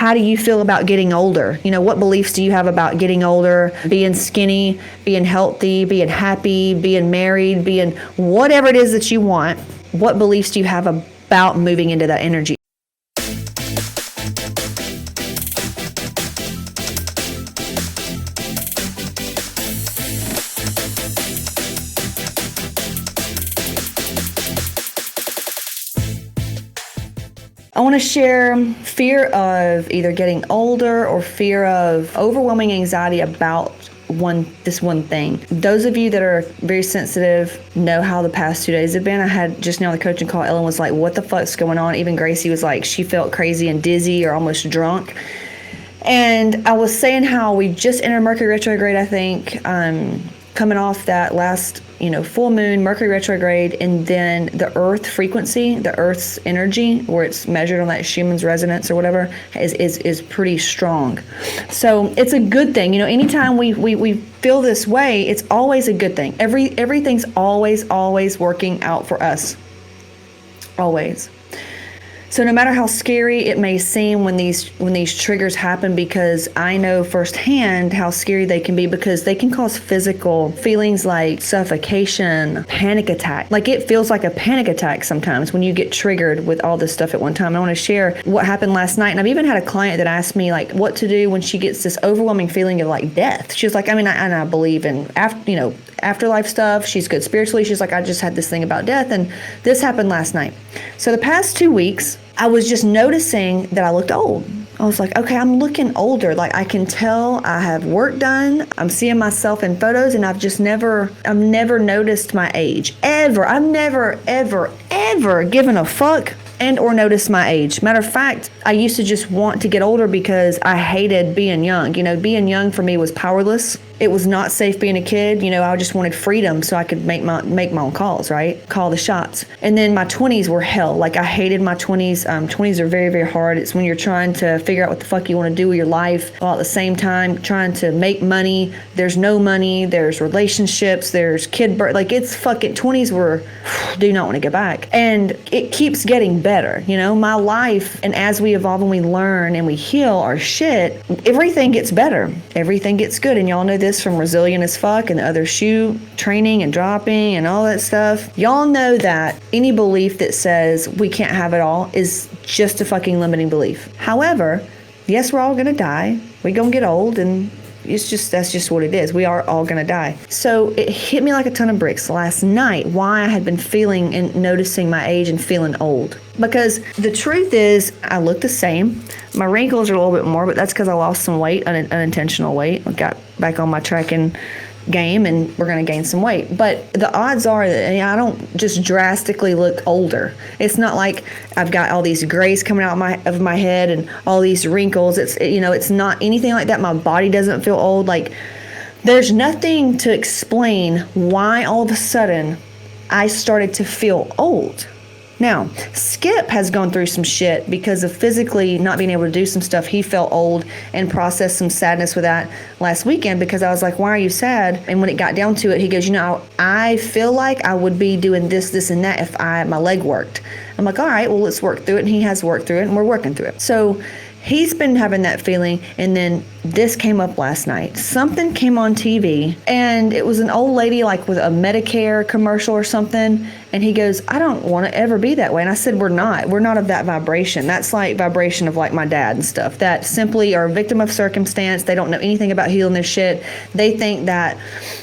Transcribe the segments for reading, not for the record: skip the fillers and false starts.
how do you feel about getting older? You know, what beliefs do you have about getting older, being skinny, being healthy, being happy, being married, being whatever it is that you want? What beliefs do you have about moving into that energy? I want to share fear of either getting older or fear of overwhelming anxiety about this one thing. Those of you that are very sensitive know how the past 2 days have been. I had just now the coaching call. Ellen was like, what the fuck's going on? Even Gracie was like, she felt crazy and dizzy or almost drunk. And I was saying how we just entered Mercury retrograde, I think, coming off that last, full moon, Mercury retrograde, and then the Earth frequency, the Earth's energy, where it's measured on that Schumann's resonance or whatever, is pretty strong. So it's a good thing. Anytime we feel this way, it's always a good thing. Everything's always working out for us. Always. So no matter how scary it may seem when these triggers happen, because I know firsthand how scary they can be, because they can cause physical feelings like suffocation, panic attack. Like it feels like a panic attack sometimes when you get triggered with all this stuff at one time. I want to share what happened last night. And I've even had a client that asked me like what to do when she gets this overwhelming feeling of like death. She's like, I believe in afterlife stuff. She's good spiritually. She's like, I just had this thing about death, and this happened last night. So the past 2 weeks, I was just noticing that I looked old. I was like, okay, I'm looking older. Like I can tell I have work done. I'm seeing myself in photos, and I've never noticed my age ever. I've never, ever given a fuck and or noticed my age. Matter of fact, I used to just want to get older because I hated being young. Being young for me was powerless. It was not safe being a kid. I just wanted freedom so I could make my own calls, right? Call the shots. And then my 20s were hell. Like I hated my 20s. 20s are very, very hard. It's when you're trying to figure out what the fuck you want to do with your life, while at the same time trying to make money. There's no money. There's relationships. There's kid birth. Like it's fucking 20s were, do not want to go back. And it keeps getting better. My life, and as we evolve and we learn and we heal our shit, everything gets better. Everything gets good. And y'all know this from Resilient as Fuck and the other shoe training and dropping and all that stuff. Y'all know that any belief that says we can't have it all is just a fucking limiting belief. However, yes, we're all gonna die. We're gonna get old, and that's just what it is. We are all gonna die. So it hit me like a ton of bricks last night why I had been feeling and noticing my age and feeling old. Because the truth is, I look the same. My wrinkles are a little bit more, but that's because I lost some weight, unintentional weight. I got back on my tracking game, and we're going to gain some weight. But the odds are that I don't just drastically look older. It's not like I've got all these grays coming out of my head and all these wrinkles. It's not anything like that. My body doesn't feel old. Like there's nothing to explain why all of a sudden I started to feel old. Now, Skip has gone through some shit because of physically not being able to do some stuff. He felt old and processed some sadness with that last weekend, because I was like, why are you sad? And when it got down to it, he goes, I feel like I would be doing this, and that if my leg worked. I'm like, all right, well, let's work through it. And he has worked through it, and we're working through it. So he's been having that feeling, and then this came up last night. Something came on TV, and it was an old lady like with a Medicare commercial or something, and he goes, I don't want to ever be that way. And I said, we're not of that vibration. That's like vibration of like my dad and stuff that simply are a victim of circumstance. They don't know anything about healing their shit. They think that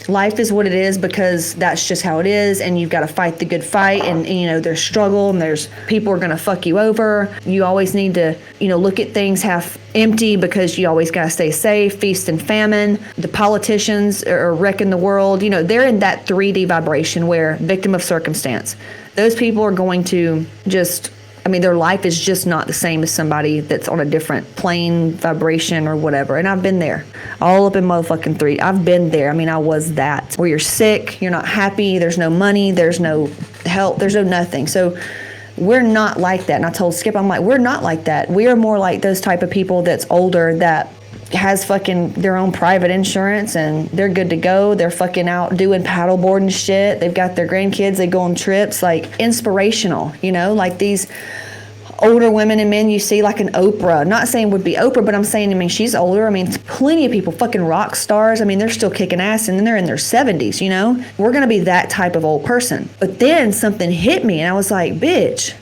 life is what it is because that's just how it is, and you've got to fight the good fight, and there's struggle, and there's people are going to fuck you over. You always need to look at things half empty because you always got to stay safe, feast and famine. The politicians are wrecking the world. They're in that 3D vibration where victim of circumstance. Those people are going to just, their life is just not the same as somebody that's on a different plane, vibration, or whatever. And I've been there, all up in motherfucking 3. I've been there. I was that, where you're sick, you're not happy, there's no money, there's no help, there's no nothing. So we're not like that. And I told Skip, I'm like, we're not like that. We are more like those type of people that's older, that has fucking their own private insurance, and they're good to go. They're fucking out doing paddleboard and shit. They've got their grandkids. They go on trips, like inspirational, like these older women and men you see, like an Oprah. Not saying would be Oprah, but I'm saying, I mean, she's older. I mean, plenty of people, fucking rock stars. I mean, they're still kicking ass and then they're in their 70s, you know? We're going to be that type of old person. But then something hit me and I was like, bitch,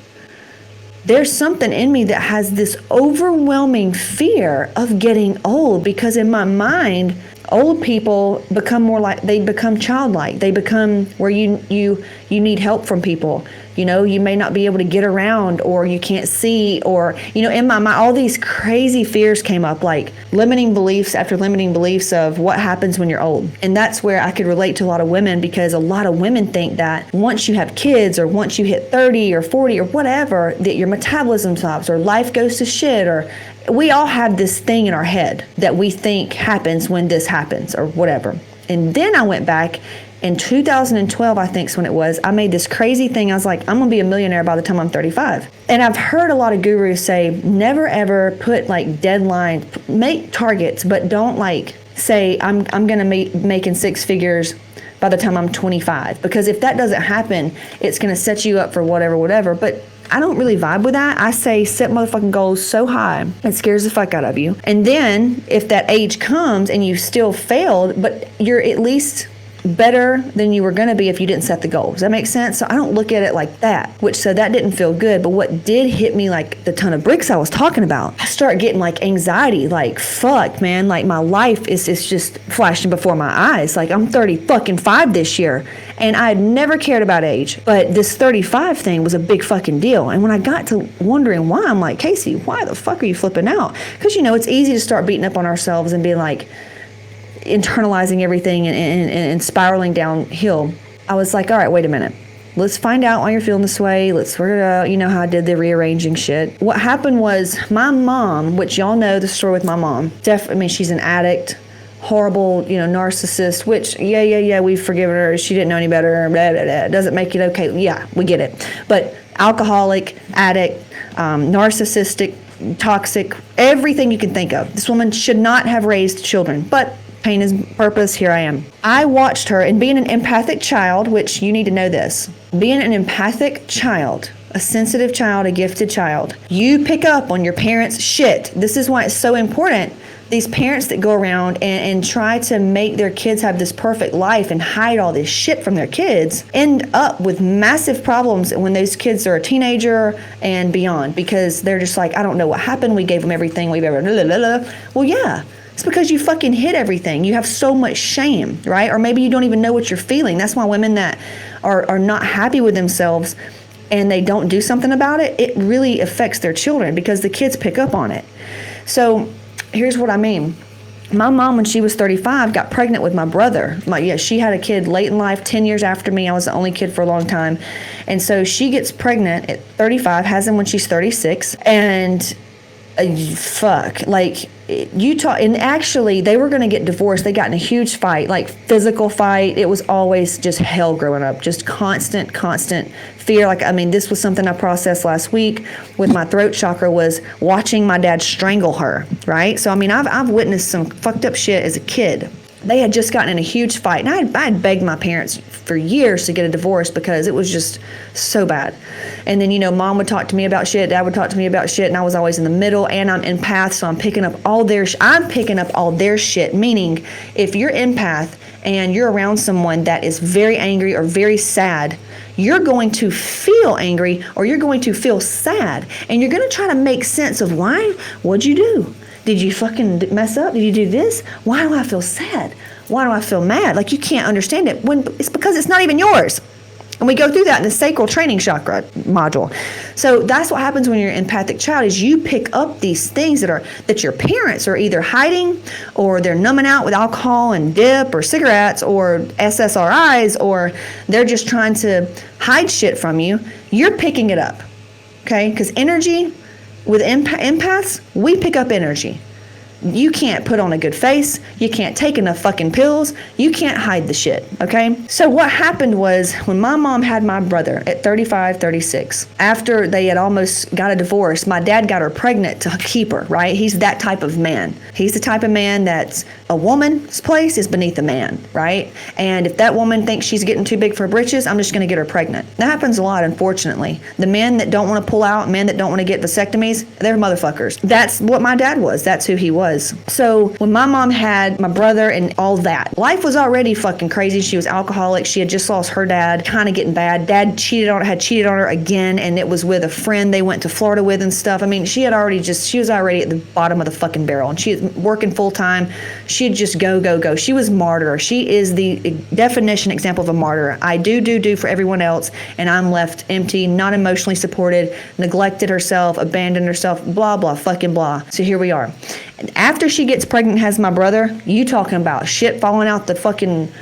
there's something in me that has this overwhelming fear of getting old, because in my mind, old people become more like, they become childlike. They become where you need help from people. You know, you may not be able to get around, or you can't see, or, you know, in my mind, all these crazy fears came up, like limiting beliefs after limiting beliefs of what happens when you're old. And that's where I could relate to a lot of women, because a lot of women think that once you have kids, or once you hit 30 or 40 or whatever, that your metabolism stops, or life goes to shit, or we all have this thing in our head that we think happens when this happens or whatever. And then I went back in 2012, I think is when it was, I made this crazy thing. I was like, I'm gonna be a millionaire by the time I'm 35. And I've heard a lot of gurus say, never ever put like deadlines, make targets, but don't like say, I'm gonna making six figures by the time I'm 25. Because if that doesn't happen, it's gonna set you up for whatever. But I don't really vibe with that. I say set motherfucking goals so high, it scares the fuck out of you. And then if that age comes and you still failed, but you're at least better than you were going to be if you didn't set the goal. Does that make sense? So I don't look at it like that, so that didn't feel good. But what did hit me, like the ton of bricks I was talking about, I start getting like anxiety, like fuck, man, like my life is just flashing before my eyes. Like I'm 35 this year, and I had never cared about age, but this 35 thing was a big fucking deal. And when I got to wondering why, I'm like, Casey, why the fuck are you flipping out? Because, you know, it's easy to start beating up on ourselves and being like, internalizing everything and spiraling downhill. I was like, all right, wait a minute. Let's find out why you're feeling this way. Let's work it out. You know how I did the rearranging shit. What happened was my mom, which y'all know the story with my mom. I mean, she's an addict, horrible, you know, narcissist, which, yeah, we've forgiven her. She didn't know any better. Blah, blah, blah. Doesn't make it okay. Yeah, we get it. But alcoholic, addict, narcissistic, toxic, everything you can think of. This woman should not have raised children, but pain is purpose, here I am. I watched her, and being an empathic child, which you need to know this, being an empathic child, a sensitive child, a gifted child, you pick up on your parents' shit. This is why it's so important. These parents that go around and try to make their kids have this perfect life and hide all this shit from their kids end up with massive problems when those kids are a teenager and beyond, because they're just like, I don't know what happened. We gave them everything we've ever, blah, blah, blah. Well, yeah. It's because you fucking hid everything. You have so much shame, right? Or maybe you don't even know what you're feeling. That's why women that are not happy with themselves and they don't do something about it, it really affects their children, because the kids pick up on it. So here's what I mean. My mom, when she was 35, got pregnant with my brother. She had a kid late in life, 10 years after me. I was the only kid for a long time. And so she gets pregnant at 35, has him when she's 36. And Utah, and actually they were going to get divorced. They got in a huge fight, like physical fight. It was always just hell growing up, just constant fear. Like, I mean, this was something I processed last week with my throat chakra, was watching my dad strangle her, right? So, I mean, I've witnessed some fucked up shit as a kid. They had just gotten in a huge fight, and I had begged my parents for years to get a divorce because it was just so bad. And then, you know, mom would talk to me about shit, dad would talk to me about shit, and I was always in the middle, and I'm empath, so I'm picking up all their shit, meaning if you're empath and you're around someone that is very angry or very sad, you're going to feel angry or you're going to feel sad, and you're going to try to make sense of why. What'd you do? Did you fucking mess up? Did you do this? Why do I feel sad? Why do I feel mad? Like, you can't understand it when it's because it's not even yours. And we go through that in the sacral training chakra module. So that's what happens when you're an empathic child, is you pick up these things that your parents are either hiding, or they're numbing out with alcohol and dip or cigarettes or SSRIs, or they're just trying to hide shit from you. You're picking it up, okay? Because energy, with empaths, we pick up energy. You can't put on a good face. You can't take enough fucking pills. You can't hide the shit, okay? So what happened was when my mom had my brother at 35, 36, after they had almost got a divorce, my dad got her pregnant to keep her, right? He's that type of man. He's the type of man that's a woman's place is beneath a man, right? And if that woman thinks she's getting too big for her britches, I'm just going to get her pregnant. That happens a lot, unfortunately. The men that don't want to pull out, men that don't want to get vasectomies, they're motherfuckers. That's what my dad was. That's who he was. So when my mom had my brother and all that, life was already fucking crazy. She was alcoholic. She had just lost her dad, kind of getting bad. Dad had cheated on her again, and it was with a friend they went to Florida with and stuff. I mean, she was already at the bottom of the fucking barrel, and she was working full time. She'd just go. She was martyr. She is the definition example of a martyr. I do for everyone else, and I'm left empty, not emotionally supported, neglected herself, abandoned herself, blah, blah, fucking blah. So here we are. And after she gets pregnant and has my brother, you talking about shit falling out the fucking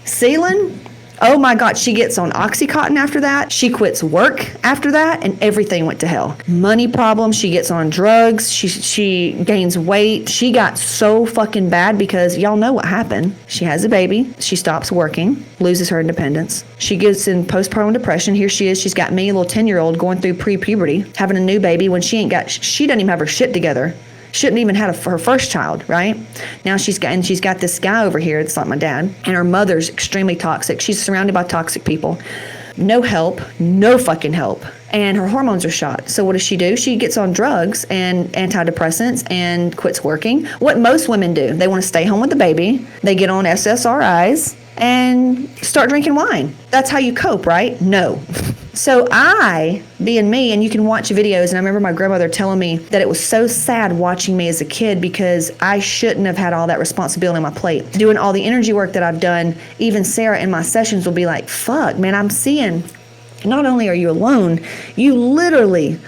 ceiling? Oh my God, she gets on Oxycontin after that. She quits work after that, and everything went to hell. Money problems, she gets on drugs, she gains weight. She got so fucking bad because y'all know what happened. She has a baby, she stops working, loses her independence. She gets in postpartum depression. Here she is, she's got me, a little 10-year-old, going through pre-puberty, having a new baby when she doesn't even have her shit together. Shouldn't even had her first child, right? Now she's got this guy over here. It's like my dad, and her mother's extremely toxic. She's surrounded by toxic people. No help, no fucking help. And her hormones are shot. So what does she do? She gets on drugs and antidepressants and quits working. What most women do, they want to stay home with the baby. They get on SSRIs and start drinking wine. That's how you cope, right? No. So I, being me, and you can watch videos, and I remember my grandmother telling me that it was so sad watching me as a kid because I shouldn't have had all that responsibility on my plate. Doing all the energy work that I've done, even Sarah in my sessions will be like, fuck, man, I'm seeing, not only are you alone, you literally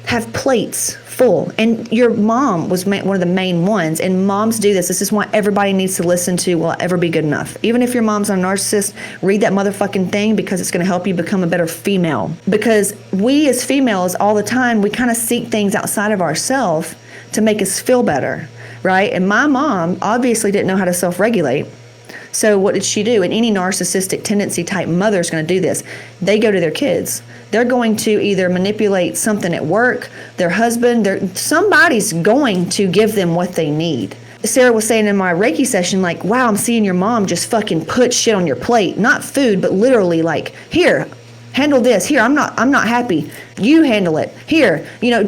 have plates full. And your mom was one of the main ones. And moms do this. This is why everybody needs to listen to Will I Ever Be Good Enough. Even if your mom's a narcissist, read that motherfucking thing because it's going to help you become a better female. Because we as females all the time, we kind of seek things outside of ourselves to make us feel better, right? And my mom obviously didn't know how to self-regulate. So what did she do? And any narcissistic tendency type mother is going to do this. They go to their kids. They're going to either manipulate something at work, their husband, somebody's going to give them what they need. Sarah was saying in my Reiki session, like, wow, I'm seeing your mom just fucking put shit on your plate. Not food, but literally like, here, handle this. Here, I'm not happy. You handle it. Here,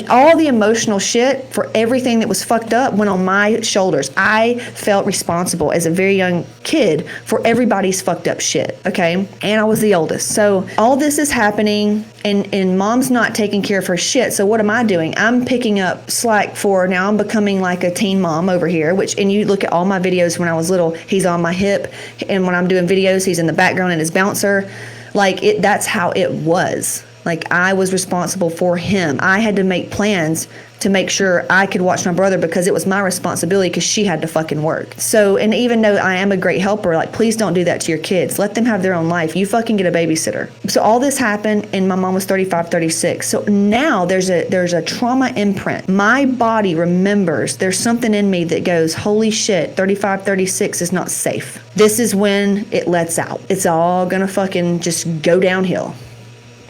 all the emotional shit for everything that was fucked up went on my shoulders. I felt responsible as a very young kid for everybody's fucked up shit, okay? And I was the oldest. So all this is happening and mom's not taking care of her shit. So what am I doing? I'm picking up slack now I'm becoming like a teen mom over here, and you look at all my videos when I was little, he's on my hip. And when I'm doing videos, he's in the background in his bouncer. That's how it was. Like, I was responsible for him. I had to make plans to make sure I could watch my brother because it was my responsibility because she had to fucking work. So, and even though I am a great helper, please don't do that to your kids. Let them have their own life. You fucking get a babysitter. So all this happened and my mom was 35, 36. So now there's a trauma imprint. My body remembers there's something in me that goes, holy shit, 35, 36 is not safe. This is when it lets out. It's all gonna fucking just go downhill.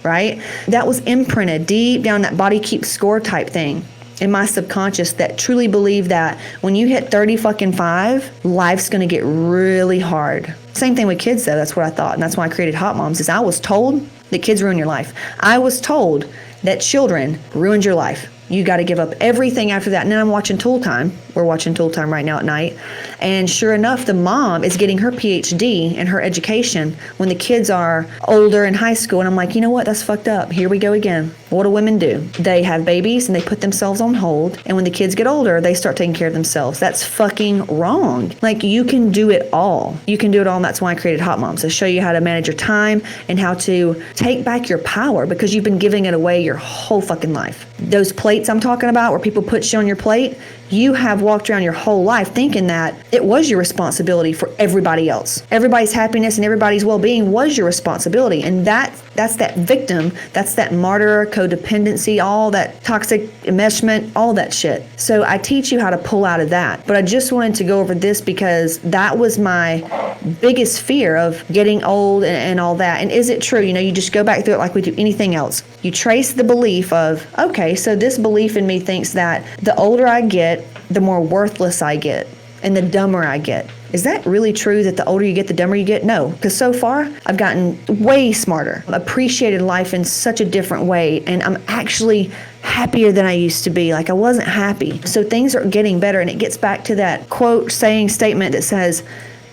Right? That was imprinted deep down, that body keeps score type thing in my subconscious that truly believe that when you hit 35, life's going to get really hard. Same thing with kids though. That's what I thought. And that's why I created Hotmomz, is I was told that kids ruin your life. I was told that children ruined your life. You got to give up everything after that. And then I'm watching Tool Time. We're watching Tool Time right now at night. And sure enough, the mom is getting her PhD in her education when the kids are older in high school. And I'm like, you know what? That's fucked up. Here we go again. What do women do? They have babies and they put themselves on hold. And when the kids get older, they start taking care of themselves. That's fucking wrong. You can do it all. You can do it all. And that's why I created Hotmomz, to show you how to manage your time and how to take back your power because you've been giving it away your whole fucking life. Those plates I'm talking about where people put shit on your plate, you have walked around your whole life thinking that it was your responsibility for everybody else. Everybody's happiness and everybody's well-being was your responsibility. And that That's that victim. That's that martyr, codependency, all that toxic enmeshment, all that shit. So I teach you how to pull out of that. But I just wanted to go over this because that was my biggest fear of getting old and all that. And is it true? You just go back through it like we do anything else. You trace the belief of, okay, so this belief in me thinks that the older I get, the more worthless I get and the dumber I get. Is that really true that the older you get, the dumber you get? No, because so far I've gotten way smarter, appreciated life in such a different way, and I'm actually happier than I used to be. Like I wasn't happy. So things are getting better, and it gets back to that quote statement that says,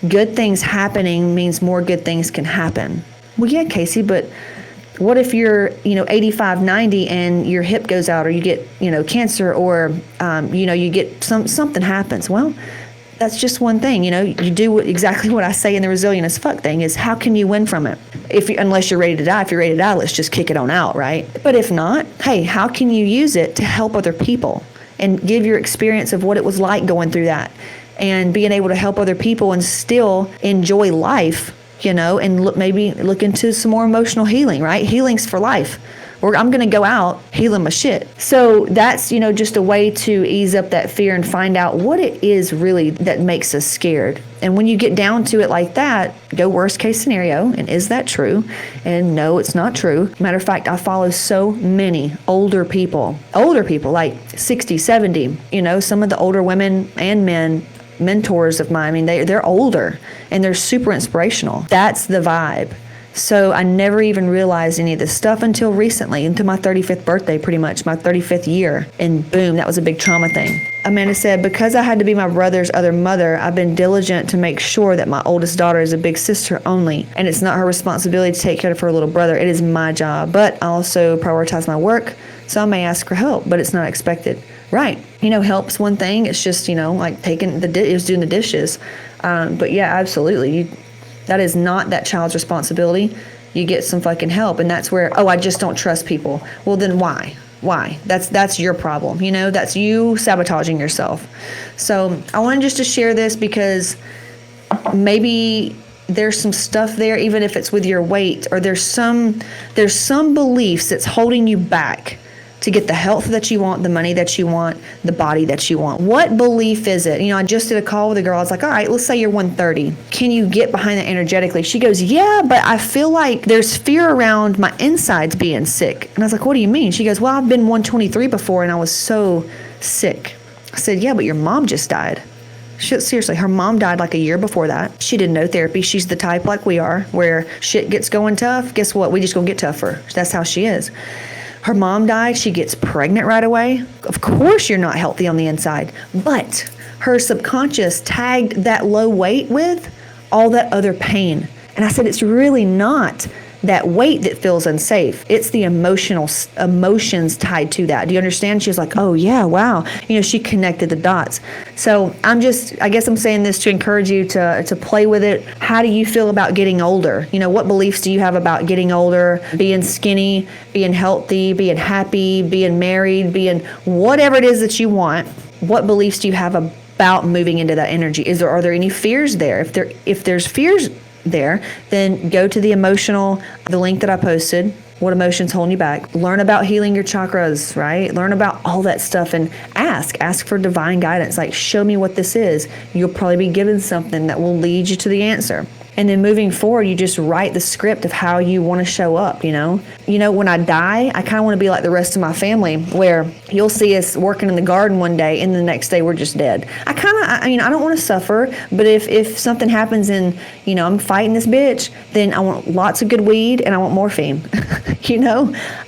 good things happening means more good things can happen. Well, yeah, Casey, but what if you're, 85, 90 and your hip goes out, or you get, cancer, or, you get something happens? Well, that's just one thing. You do exactly what I say in the resilient as fuck thing is, how can you win from it? Unless you're ready to die. If you're ready to die, let's just kick it on out, right? But if not, hey, how can you use it to help other people and give your experience of what it was like going through that and being able to help other people and still enjoy life, and maybe look into some more emotional healing, right? Healing's for life. Or I'm going to go out healing my shit. So that's, just a way to ease up that fear and find out what it is really that makes us scared. And when you get down to it like that, go worst case scenario. And is that true? And no, it's not true. Matter of fact, I follow so many older people like 60, 70, some of the older women and men, mentors of mine. I mean, they're older and they're super inspirational. That's the vibe. So I never even realized any of this stuff until recently, until my 35th birthday, pretty much, my 35th year. And boom, that was a big trauma thing. Amanda said, because I had to be my brother's other mother, I've been diligent to make sure that my oldest daughter is a big sister only. And it's not her responsibility to take care of her little brother. It is my job. But I also prioritize my work, so I may ask for help, but it's not expected. Right. Help's one thing. It's just, like doing the dishes. But yeah, absolutely. That is not that child's responsibility. You get some fucking help. And that's where, I just don't trust people. Well, then why? Why? That's your problem. That's you sabotaging yourself. So I wanted just to share this because maybe there's some stuff there, even if it's with your weight, or there's some beliefs that's holding you back to get the health that you want, the money that you want, the body that you want. What belief is it? I just did a call with a girl. I was like, all right, let's say you're 130. Can you get behind that energetically? She goes, yeah, but I feel like there's fear around my insides being sick. And I was like, what do you mean? She goes, well, I've been 123 before and I was so sick. I said, yeah, but your mom just died. Shit, seriously, her mom died like a year before that. She did no therapy. She's the type like we are, where shit gets going tough. Guess what? We just gonna get tougher. That's how she is. Her mom died. She gets pregnant right away. Of course you're not healthy on the inside. But her subconscious tagged that low weight with all that other pain. And I said, it's really not that weight that feels unsafe. It's the emotions tied to that. Do you understand? She was like, oh yeah, wow. She connected the dots. So I guess I'm saying this to encourage you to play with it. How do you feel about getting older? What beliefs do you have about getting older, being skinny, being healthy, being happy, being married, being whatever it is that you want? What beliefs do you have about moving into that energy? Are there any fears there? If there's fears there, then go to the link that I posted. What emotions holding you back? Learn about healing your chakras, right? Learn about all that stuff and ask for divine guidance. Like, show me what this is. You'll probably be given something that will lead you to the answer. And then moving forward, you just write the script of how you want to show up, when I die, I kind of want to be like the rest of my family, where you'll see us working in the garden one day and the next day we're just dead. I don't want to suffer, but if something happens and, I'm fighting this bitch, then I want lots of good weed and I want morphine,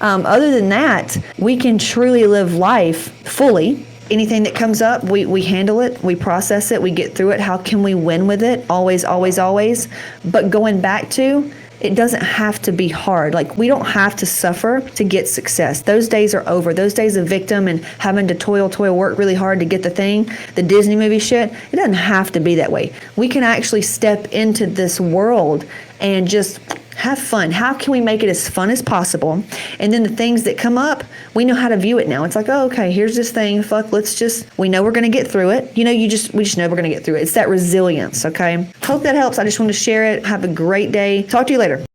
Other than that, we can truly live life fully. Anything that comes up, we handle it, we process it, we get through it. How can we win with it? Always, always, always. But going back to, it doesn't have to be hard. Like, we don't have to suffer to get success. Those days are over. Those days of victim and having to toil, work really hard to get the Disney movie shit, it doesn't have to be that way. We can actually step into this world and just have fun. How can we make it as fun as possible? And then the things that come up, we know how to view it now. It's like, oh, okay, here's this thing. We know we're going to get through it. We just know we're going to get through it. It's that resilience, okay? Hope that helps. I just wanted to share it. Have a great day. Talk to you later.